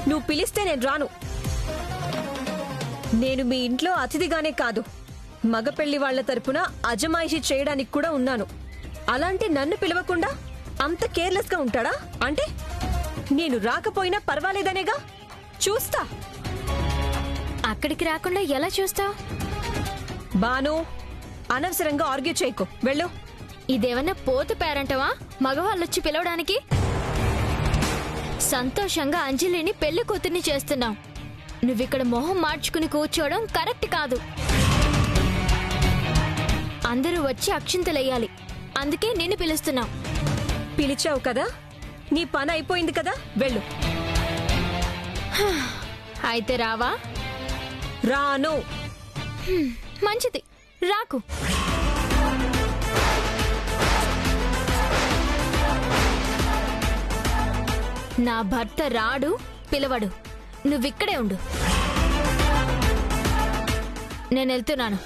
నువ్వు పిలిస్తే నేను రాను. నేను మీ ఇంట్లో అతిథిగానే కాదు, మగ పెళ్లి వాళ్ల తరపున అజమాయిషీ చేయడానికి కూడా ఉన్నాను. అలాంటి నన్ను పిలవకుండా అంత కేర్లెస్ గా ఉంటాడా? అంటే నేను రాకపోయినా పర్వాలేదనేగా? చూస్తా. అక్కడికి రాకుండా ఎలా చూస్తావు? బాను, అనవసరంగా ఆర్గ్యూ చేయకు, వెళ్ళు. ఇదేమన్నా పోతు పేరంటవా మగవాళ్ళొచ్చి పిలవడానికి? సంతోషంగా అంజలిని పెళ్లి కూతుర్ని చేస్తున్నావు. నువ్విక్కడ మొహం మార్చుకుని కూర్చోవడం కరెక్ట్ కాదు. అందరూ వచ్చి అక్షింతలెయ్యాలి, అందుకే నిన్ను పిలుస్తున్నావు. పిలిచావు కదా, నీ పని అయిపోయింది కదా, వెళ్ళు. అయితే రావా? రాను. మంచిది, రాకు. నా భర్త రాడు, పిలవడు. నువ్విక్కడే ఉండు. నేను వెళ్తున్నాను.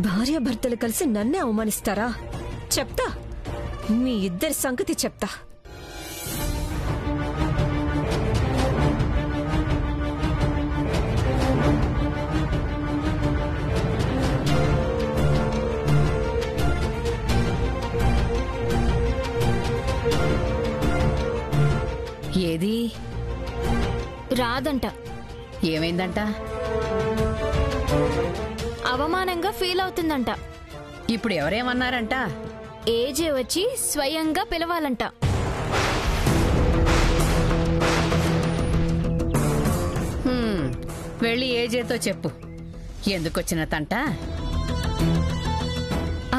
భార్యాభర్తలు కలిసి నన్నే అవమానిస్తారా? చెప్తా, మీ ఇద్దరి సంగతి చెప్తా. ఏది రాదంట. ఏమైందంట? అవమానంగా ఫీల్ అవుతుందంట. ఇప్పుడు ఎవరేమన్నారంట? ఏజే వచ్చి స్వయంగా పిలవాలంట. వెళ్ళి ఏజేతో చెప్పు ఎందుకొచ్చిన తంట.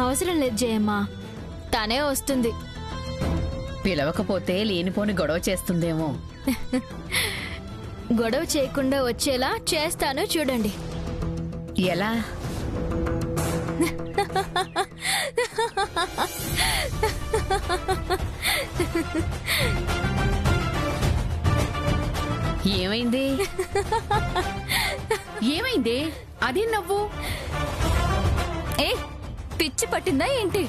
అవసరం లేదు జయమ్మా, తనే వస్తుంది. పిలవకపోతే లేనిపోని గొడవ చేస్తుందేమో. గొడవ చేయకుండా వచ్చేలా చేస్తాను, చూడండి. ఎలా? ఏమైంది? ఏమైంది? అది నవ్వు. ఏ పిచ్చి పట్టిందా ఏంటి?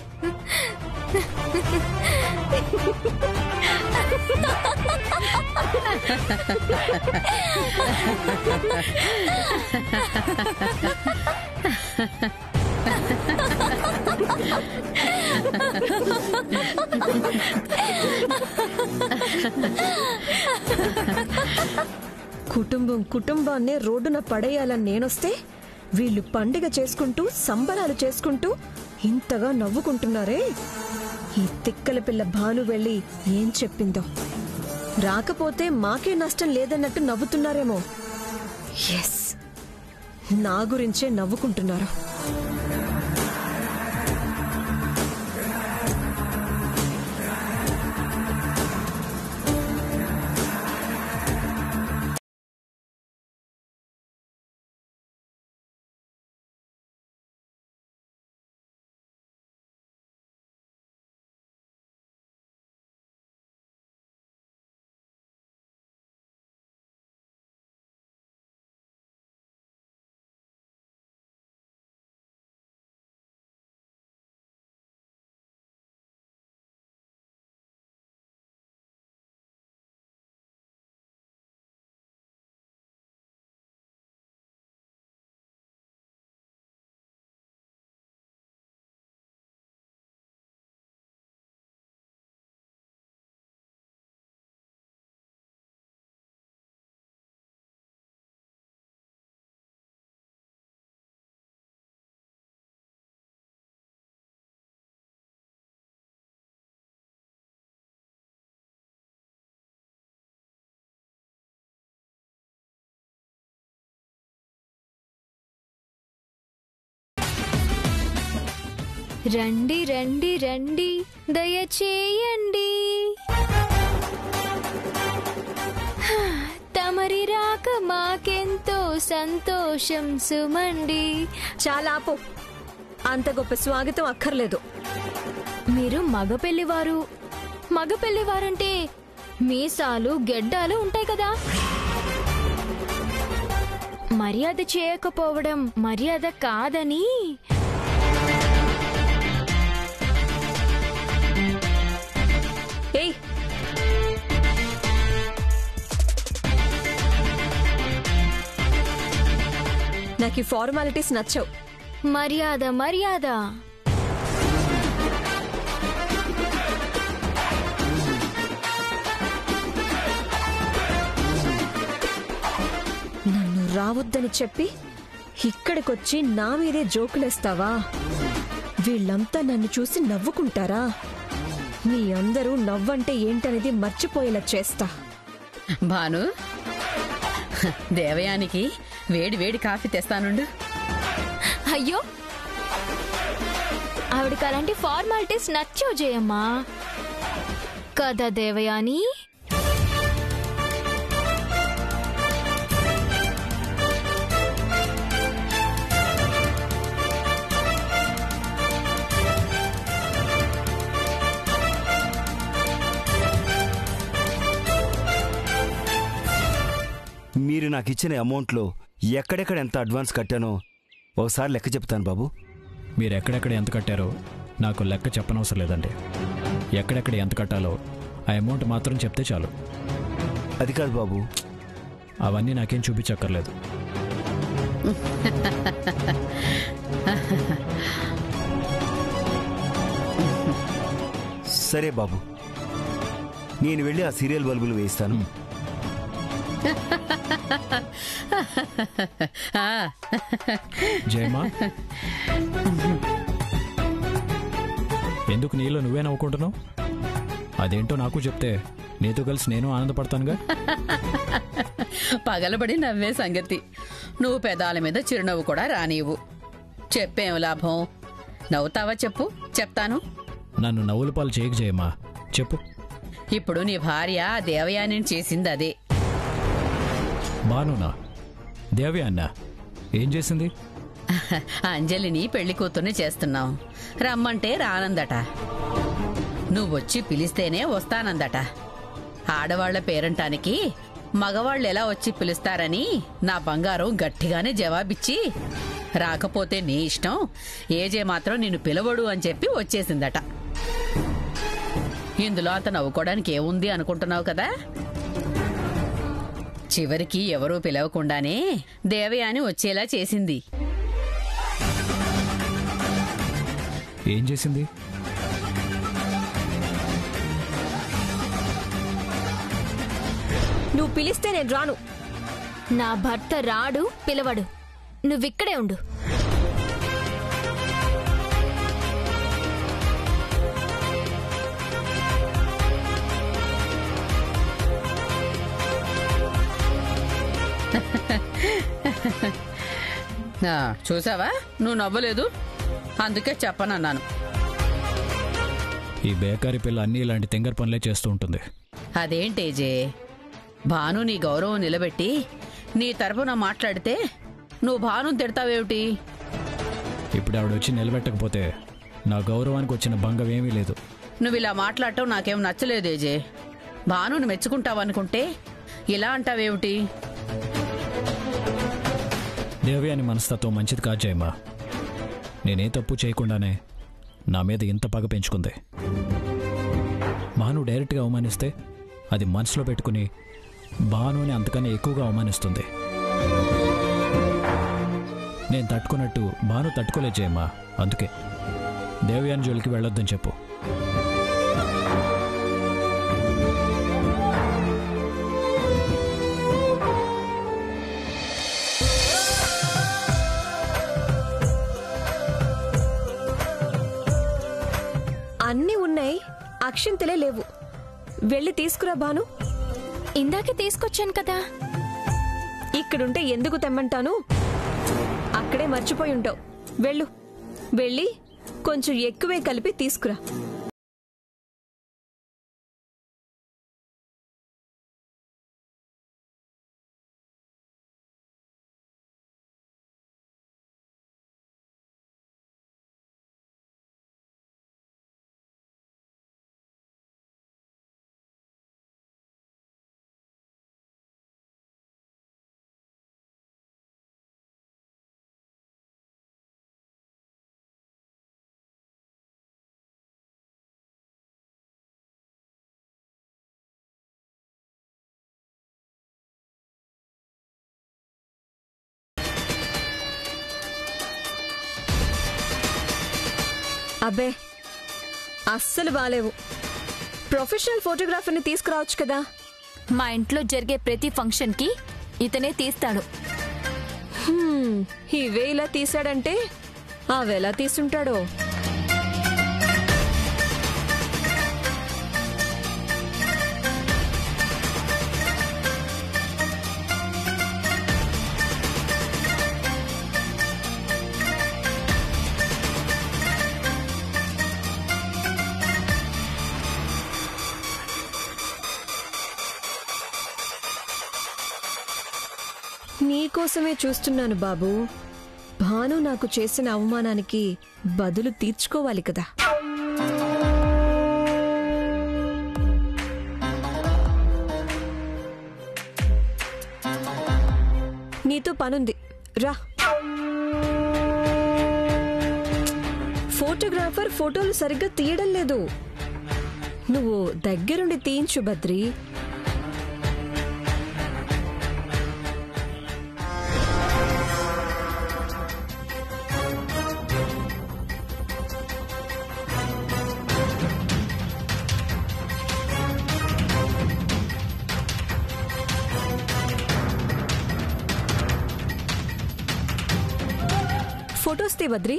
కుటుంబాన్నే రోడ్డున పడేయాలని నేనొస్తే వీళ్ళు పండుగ చేసుకుంటూ సంబరాలు చేసుకుంటూ ఇంతగా నవ్వుకుంటున్నారే. ఈ తిక్కల పిల్ల భాను వెళ్ళి ఏం చెప్పిందో. రాకపోతే మాకే నష్టం లేదన్నట్టు నవ్వుతున్నారేమో. ఎస్, నా గురించే నవ్వుకుంటున్నారు. రండి రండి రండి దయచేయండి, తమరి రాక మాకెంతో సంతోషం సుమండి. చాలా ఆపు, అంత గొప్ప స్వాగతం అక్కర్లేదు. మీరు మగపెళ్లివారంటే మీసాలు గెడ్డాలు ఉంటాయి కదా. మర్యాద చేయకపోవడం మర్యాద కాదని నాకు ఈ ఫార్మాలిటీస్ నచ్చవు. మర్యాద మర్యాద. నన్ను రావద్దని చెప్పి ఇక్కడికొచ్చి నా మీదే జోకులేస్తావా? వీళ్ళంతా నన్ను చూసి నవ్వుకుంటారా? మీ అందరూ నవ్వంటే ఏంటనేది మర్చిపోయేలా చేస్తా. భాను, దేవయానికి వేడి వేడి కాఫీ తెస్తానుండు. అయ్యో, ఆవిడకి అలాంటి ఫార్మాలిటీస్ నచ్చవు జయమ్మా. కదా దేవయాని? మీరు నాకు ఇచ్చిన అమౌంట్లో ఎక్కడెక్కడ ఎంత అడ్వాన్స్ కట్టానో ఒకసారి లెక్క చెప్తాను బాబు. మీరు ఎక్కడెక్కడ ఎంత కట్టారో నాకు లెక్క చెప్పనవసరం లేదండి. ఎక్కడెక్కడ ఎంత కట్టాలో ఆ అమౌంట్ మాత్రం చెప్తే చాలు. అది కాదు బాబు, అవన్నీ నాకేం చూపించక్కర్లేదు. సరే బాబు, నేను వెళ్ళి ఆ సీరియల్ బల్బులు వేయిస్తాను. జయమ్మా, ఎందుకు నీలో నువ్వే నవ్వుకుంటున్నావు? అదేంటో నాకు చెప్తే నీతో కలిసి నేను ఆనందపడతానుగా. పగలబడి నవ్వే సంగతి. నువ్వు పెదాల మీద చిరునవ్వు కూడా రానివ్వు. చెప్పేం లాభం? నవ్వుతావా చెప్పు, చెప్తాను. నన్ను నవ్వుల పాలు చేయకు జయమ్మా, చెప్పు. ఇప్పుడు నీ భార్య దేవయాని చేసింది అదే. బానునా? దేవి అన్న ఏం చేసింది? అంజలిని పెళ్లి కూతుర్ని చేస్తున్నాం. రమ్మంటే రానందట. నువ్వొచ్చి పిలిస్తేనే వస్తానందట. ఆడవాళ్ల పేరంటానికి మగవాళ్ళు ఎలా వచ్చి పిలుస్తారని నా బంగారం గట్టిగానే జవాబిచ్చి, రాకపోతే నీ ఇష్టం, ఏజే మాత్రం నిన్ను పిలవడు అని చెప్పి వచ్చేసిందట. ఇందులో అంత నవ్వుకోవడానికి ఏముంది అనుకుంటున్నావు కదా? చివరికి ఎవరూ పిలవకుండానే దేవయాని వచ్చేలా చేసింది. ఏం చేసింది? నువ్వు పిలిస్తే నేను రాను. నా భర్త రాడు, పిలవడు. నువ్విక్కడే ఉండు. చూసావా, నువ్వు నవ్వలేదు, అందుకే చెప్పనన్నాను. ఈ బేకారీ పిల్ల అన్నీ ఇలాంటి తెంగర్ పనులే చేస్తూ ఉంటుంది. అదేంటేజే, భాను నీ గౌరవం నిలబెట్టి నీ తరపున మాట్లాడితే నువ్వు భానుని తిడతావేమిటి? ఇప్పుడు ఆవిడ వచ్చి నిలబెట్టకపోతే నా గౌరవానికి వచ్చిన భంగం ఏమీ లేదు. నువ్వు ఇలా మాట్లాడటం నాకేం నచ్చలేదేజే. భానుని మెచ్చుకుంటావనుకుంటే ఇలా అంటావేమిటి? దేవి అని మనస్తత్వం మంచిది కాదు జయమ్మా. నేనే తప్పు చేయకుండానే నా మీద ఇంత పగ పెంచుకుంది. భాను డైరెక్ట్గా అవమానిస్తే అది మనసులో పెట్టుకుని భానుని అంతకన్నా ఎక్కువగా అవమానిస్తుంది. నేను తట్టుకున్నట్టు భాను తట్టుకోలేదు జయమ్మా. అందుకే దేవయాని జోలికి వెళ్ళొద్దని చెప్పు. అన్నీ ఉన్నాయి, అక్షింతలే లేవు. వెళ్ళి తీసుకురా బాను. ఇందాకే తీసుకొచ్చాను కదా. ఇక్కడుంటే ఎందుకు తెమ్మంటాను? అక్కడే మర్చిపోయి ఉంటావు. వెళ్ళు, వెళ్ళి కొంచెం ఎక్కువే కలిపి తీసుకురా. అబ్బే అస్సలు బాలేవు. ప్రొఫెషనల్ ఫోటోగ్రాఫర్ని తీసుకురావచ్చు కదా. మా ఇంట్లో జరిగే ప్రతి ఫంక్షన్కి ఇతనే తీస్తాడు. ఇవే ఇలా తీసాడంటే అవెలా తీసుంటాడో. నీకోసమే చూస్తున్నాను బాబు. భాను నాకు చేసిన అవమానానికి బదులు తీర్చుకోవాలి కదా. నీతో పనుంది, రా. ఫోటోగ్రాఫర్ ఫోటోలు సరిగ్గా తీయడం లేదు. నువ్వు దగ్గరుండి తీయించు బద్రి. ఫొటోస్ తీ బద్రి.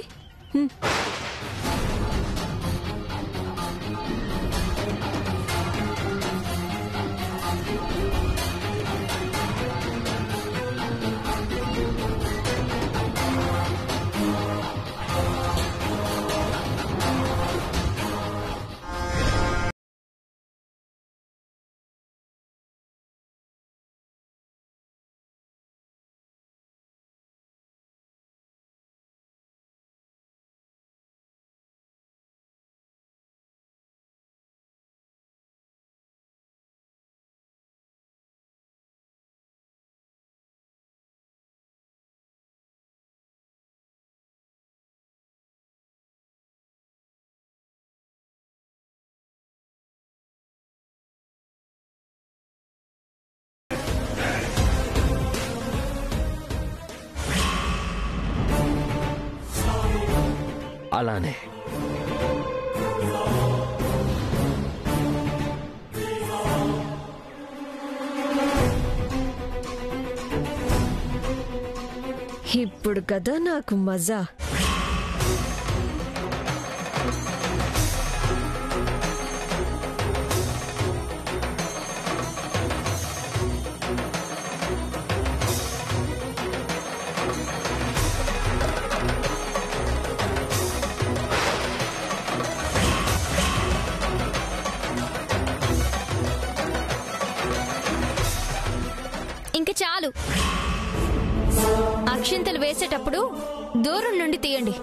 అలానే ఇప్పుడు కదా నాకు మజా. ఇంక చాలు. అక్షింతలు వేసేటప్పుడు దూరం నుండి తీయండి.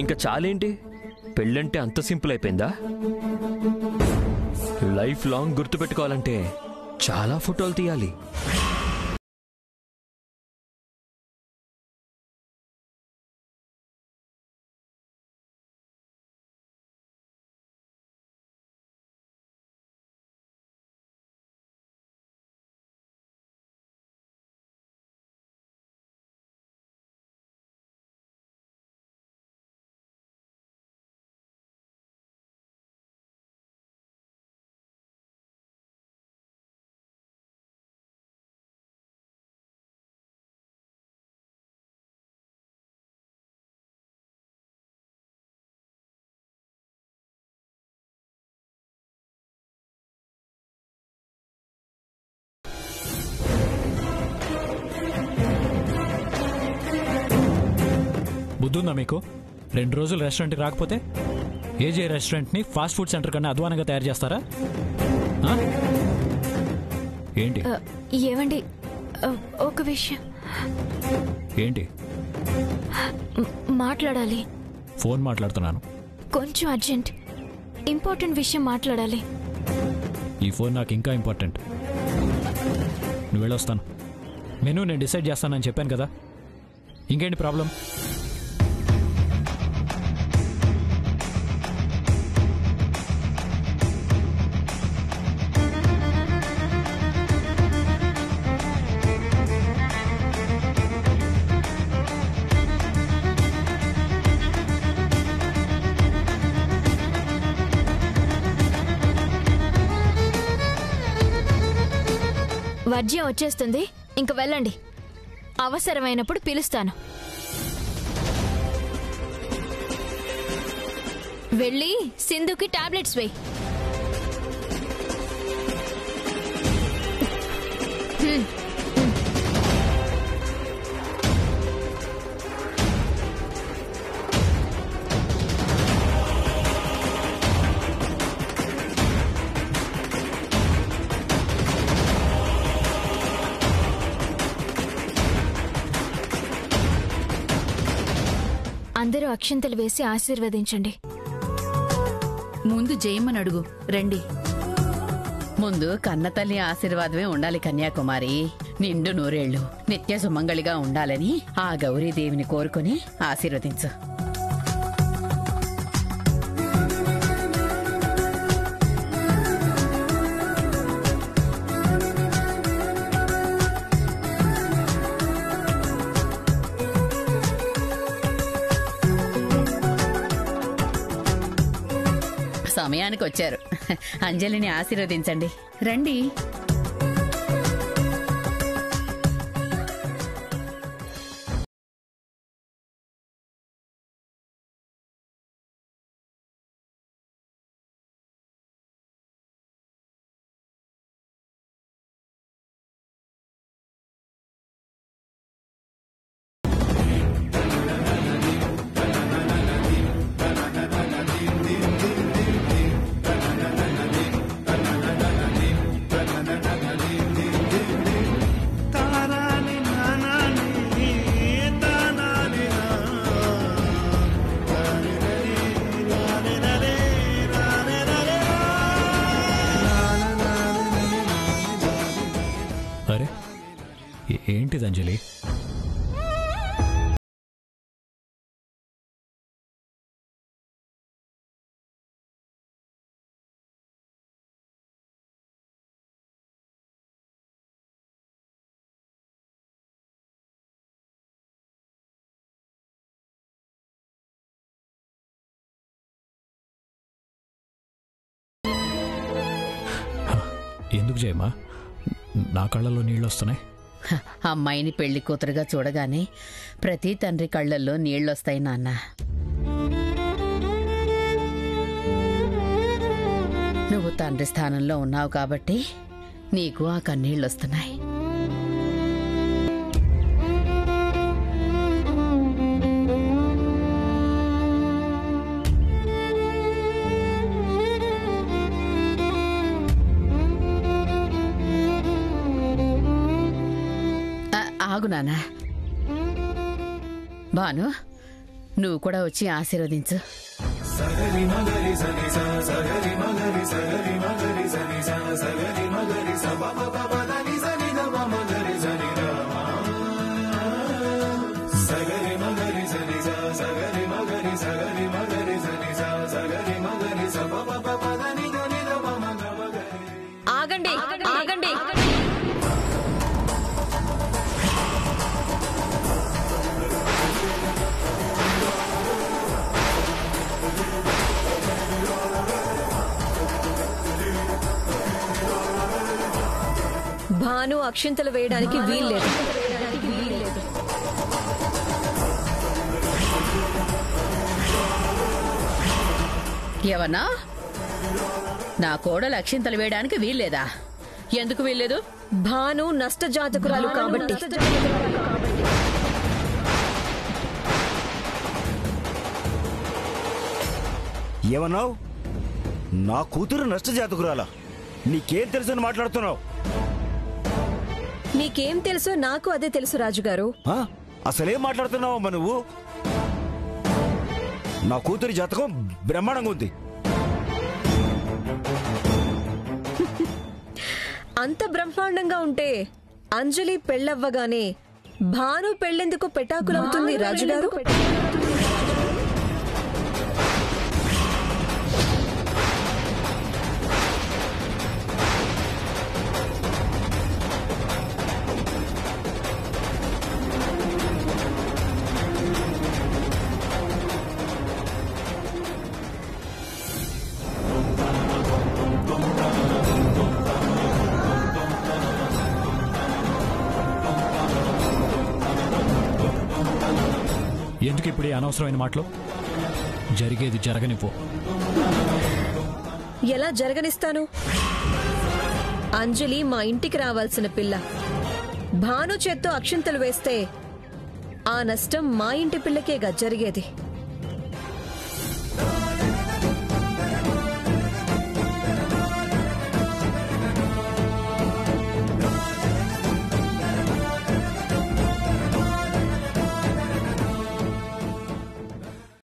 ఇంకా చాలేంటి? పెళ్ళంటే అంత సింపుల్ అయిపోయిందా? లైఫ్ లాంగ్ గుర్తుపెట్టుకోవాలంటే చాలా ఫోటోలు తీయాలి. బుద్ధుందా మీకు? 2 రోజులు రెస్టారెంట్కి రాకపోతే ఏజే రెస్టారెంట్ని ఫాస్ట్ ఫుడ్ సెంటర్ కన్నా అధ్వానంగా తయారు చేస్తారా? ఏంటి ఏవండి, ఒక విషయం ఏంటి? మాట్లాడాలి. ఫోన్ మాట్లాడుతున్నాను. కొంచెం అర్జెంట్, ఇంపార్టెంట్ విషయం మాట్లాడాలి. ఈ ఫోన్ నాకు ఇంకా ఇంపార్టెంట్. నువ్వు వెళ్ళొస్తాను. మెనూ నేను డిసైడ్ చేస్తానని చెప్పాను కదా. ఇంకేంటి ప్రాబ్లం? వర్జ్యం వచ్చేస్తుంది, ఇంక వెళ్ళండి. అవసరమైనప్పుడు పిలుస్తాను. వెళ్ళి సింధుకి టాబ్లెట్స్ వేయి. అందరూ అక్షింతలు వేసి ఆశీర్వదించండి. ముందు జయమ్మని అడుగు. రండి. ముందు కన్నతల్లి ఆశీర్వాదమే ఉండాలి కన్యాకుమారి. నిండు నూరేళ్లు నిత్య సుమంగళిగా ఉండాలని ఆ గౌరీదేవిని కోరుకుని ఆశీర్వదించు. సమయానికి వచ్చారు. అంజలిని ఆశీర్వదించండి. రండి. అరే ఏంటిది అంజలి? ఎందుకు జయమా నా కళ్ళల్లో నీళ్ళు వస్తున్నాయి? అమ్మాయిని పెళ్లి కూతురుగా చూడగానే ప్రతి తండ్రి కళ్ళల్లో నీళ్లొస్తాయి నాన్న. నువ్వు తండ్రి స్థానంలో ఉన్నావు కాబట్టి నీకు ఆ కన్నీళ్లొస్తున్నాయి. ఆగు నాన్న. భాను, నువ్వు కూడా వచ్చి ఆశీర్వదించు. ఆగండి, ఆగండి. భాను అక్షింతలు వేయడానికి వీల్లేదు. ఏమన్నా? నా కోడలు అక్షింతలు వేయడానికి వీల్లేదా? ఎందుకు వీల్లేదు? భాను నష్టజాతకురాలు కాబట్టి. ఏమన్నావు? నా కూతురు నష్టజాతకురాలా? నీకేం తెలుసని మాట్లాడుతున్నావు? నీకేం తెలుసో నాకు అదే తెలుసు రాజుగారు. అసలేం మాట్లాడుతున్నావమ్మా నువ్వు? నా కూతురి జాతకం బ్రహ్మాండంగా ఉంది. అంత బ్రహ్మాండంగా ఉంటే అంజలి పెళ్ళవ్వగానే భాను పెళ్ళెందుకు పెటాకులవుతుంది రాజుగారు? ఎందుకిప్పుడు ఈ అనవసరమైన మాటలు? జరిగేది జరగనిపో. ఎలా జరగనిస్తాను? అంజలి మా ఇంటికి రావాల్సిన పిల్ల. భాను చేత్తో అక్షింతలు వేస్తే ఆ నష్టం మా ఇంటి పిల్లకేగా జరిగేది.